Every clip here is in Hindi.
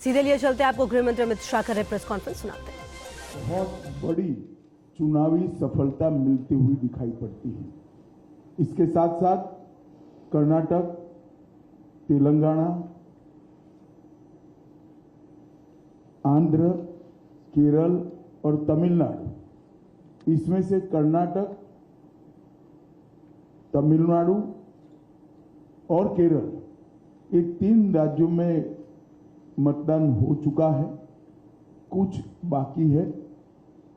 सीधे लिए चलते आपको गृह मंत्री अमित शाह का प्रेस कॉन्फ्रेंस सुनाते हैं। बहुत बड़ी चुनावी सफलता मिलती हुई दिखाई पड़ती है। इसके साथ साथ कर्नाटक, तेलंगाना, आंध्र, केरल और तमिलनाडु, इसमें से कर्नाटक, तमिलनाडु और केरल, ये 3 राज्यों में मतदान हो चुका है। कुछ बाकी है,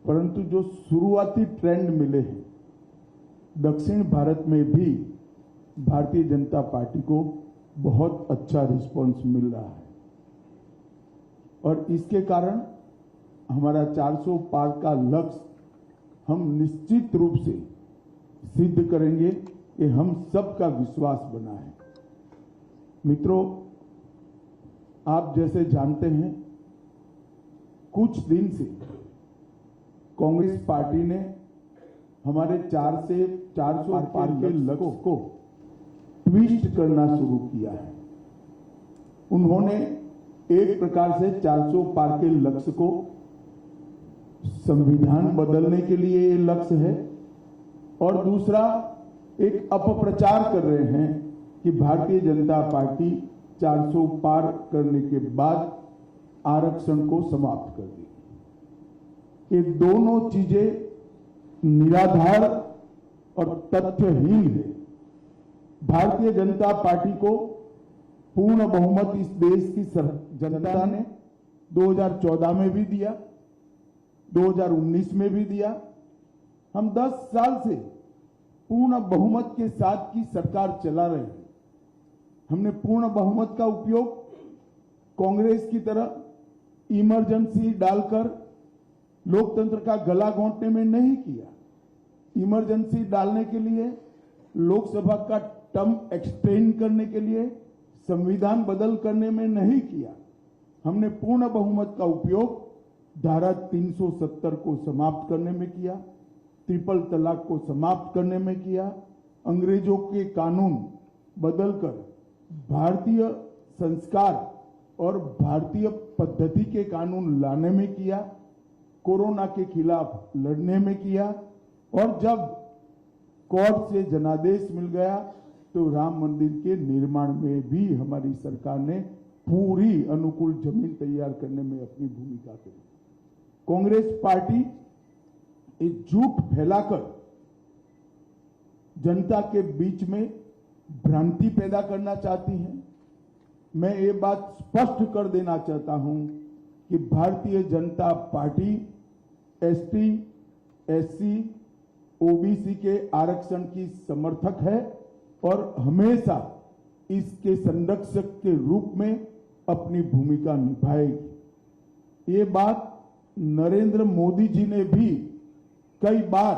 परंतु जो शुरुआती ट्रेंड मिले हैं, दक्षिण भारत में भी भारतीय जनता पार्टी को बहुत अच्छा रिस्पांस मिल रहा है और इसके कारण हमारा 400 पार का लक्ष्य हम निश्चित रूप से सिद्ध करेंगे कि हम सबका विश्वास बना है। मित्रों, आप जैसे जानते हैं, कुछ दिन से कांग्रेस पार्टी ने हमारे 400 पार के लक्ष्य को ट्विस्ट करना शुरू किया है। उन्होंने एक प्रकार से 400 पार के लक्ष्य को संविधान बदलने के लिए ये लक्ष्य है और दूसरा एक अपप्रचार कर रहे हैं कि भारतीय जनता पार्टी 400 पार करने के बाद आरक्षण को समाप्त कर देगी। ये दोनों चीजें निराधार और तथ्यहीन है। भारतीय जनता पार्टी को पूर्ण बहुमत इस देश की जनता ने 2014 में भी दिया, 2019 में भी दिया। हम 10 साल से पूर्ण बहुमत के साथ की सरकार चला रहे हैं। हमने पूर्ण बहुमत का उपयोग कांग्रेस की तरह इमरजेंसी डालकर लोकतंत्र का गला घोंटने में नहीं किया। इमरजेंसी डालने के लिए, लोकसभा का टर्म एक्सटेंड करने के लिए, संविधान बदल करने में नहीं किया। हमने पूर्ण बहुमत का उपयोग धारा 370 को समाप्त करने में किया, ट्रिपल तलाक को समाप्त करने में किया, अंग्रेजों के कानून बदलकर भारतीय संस्कार और भारतीय पद्धति के कानून लाने में किया, कोरोना के खिलाफ लड़ने में किया और जब कोर्ट से जनादेश मिल गया तो राम मंदिर के निर्माण में भी हमारी सरकार ने पूरी अनुकूल जमीन तैयार करने में अपनी भूमिका करी। कांग्रेस पार्टी एक झूठ फैलाकर जनता के बीच में भ्रांति पैदा करना चाहती है। मैं ये बात स्पष्ट कर देना चाहता हूं कि Bharatiya Janata party ST, SC, OBC के आरक्षण की समर्थक है और हमेशा इसके संरक्षक के रूप में अपनी भूमिका निभाएगी। ये बात नरेंद्र मोदी जी ने भी कई बार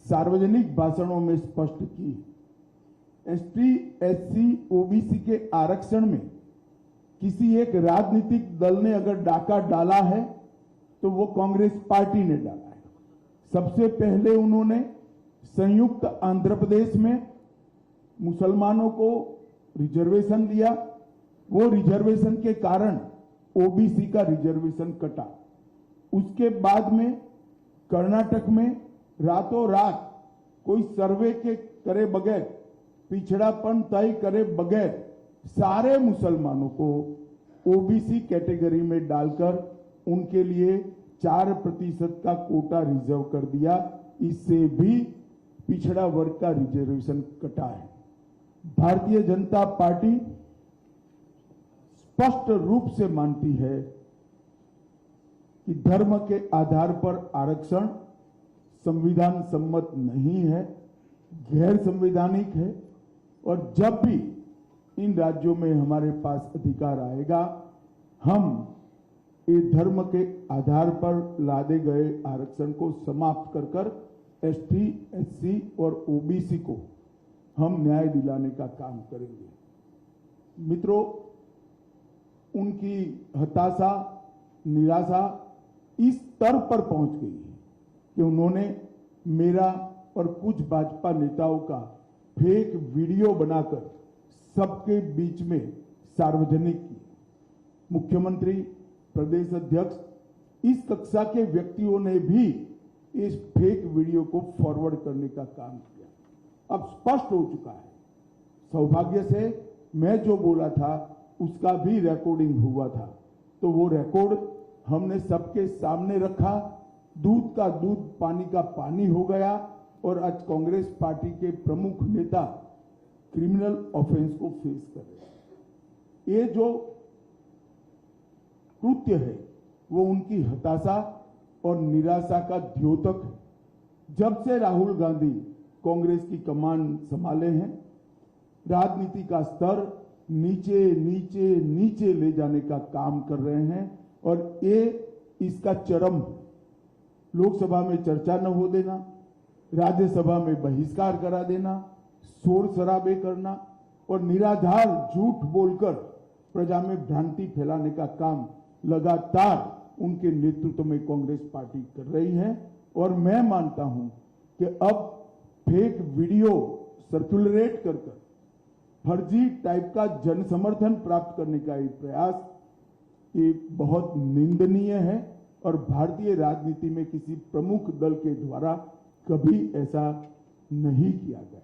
सार्वजनिक भाषणों में स्पष्ट की। एसटी, एससी, ओबीसी के आरक्षण में किसी एक राजनीतिक दल ने अगर डाका डाला है तो वो कांग्रेस पार्टी ने डाला है। सबसे पहले उन्होंने संयुक्त आंध्र प्रदेश में मुसलमानों को रिजर्वेशन दिया। वो रिजर्वेशन के कारण ओबीसी का रिजर्वेशन कटा। उसके बाद में कर्नाटक में रातों रात कोई सर्वे के करे बगैर, पिछड़ापन तय करे बगैर सारे मुसलमानों को ओबीसी कैटेगरी में डालकर उनके लिए 4% का कोटा रिजर्व कर दिया। इससे भी पिछड़ा वर्ग का रिजर्वेशन कटा है। भारतीय जनता पार्टी स्पष्ट रूप से मानती है कि धर्म के आधार पर आरक्षण संविधान सम्मत नहीं है, गैर संवैधानिक है और जब भी इन राज्यों में हमारे पास अधिकार आएगा, हम ये धर्म के आधार पर लादे गए आरक्षण को समाप्त कर कर एसटी, एससी और ओबीसी को हम न्याय दिलाने का काम करेंगे। मित्रों, उनकी हताशा, निराशा इस स्तर पर पहुंच गई है कि उन्होंने मेरा और कुछ भाजपा नेताओं का फेक वीडियो बनाकर सबके बीच में सार्वजनिक किया। मुख्यमंत्री, प्रदेश अध्यक्ष, इस कक्षा के व्यक्तियों ने भी इस फेक वीडियो को फॉरवर्ड करने का काम किया। अब स्पष्ट हो चुका है। सौभाग्य से मैं जो बोला था उसका भी रिकॉर्डिंग हुआ था, तो वो रिकॉर्ड हमने सबके सामने रखा। दूध का दूध, पानी का पानी हो गया और आज कांग्रेस पार्टी के प्रमुख नेता क्रिमिनल ऑफेंस को फेस कर रहे हैं। ये जो कृत्य है वो उनकी हताशा और निराशा का द्योतक है। जब से राहुल गांधी कांग्रेस की कमान संभाले हैं, राजनीति का स्तर नीचे नीचे नीचे ले जाने का काम कर रहे हैं और ये इसका चरम, लोकसभा में चर्चा न हो देना, राज्यसभा में बहिष्कार करा देना, शोर शराबे करना और निराधार झूठ बोलकर प्रजा में भ्रांति फैलाने का काम लगातार उनके नेतृत्व में कांग्रेस पार्टी कर रही है। और मैं मानता हूं कि अब फेक वीडियो सर्कुलेट कर फर्जी टाइप का जन समर्थन प्राप्त करने का ये प्रयास ये बहुत निंदनीय है और भारतीय राजनीति में किसी प्रमुख दल के द्वारा कभी ऐसा नहीं किया गया।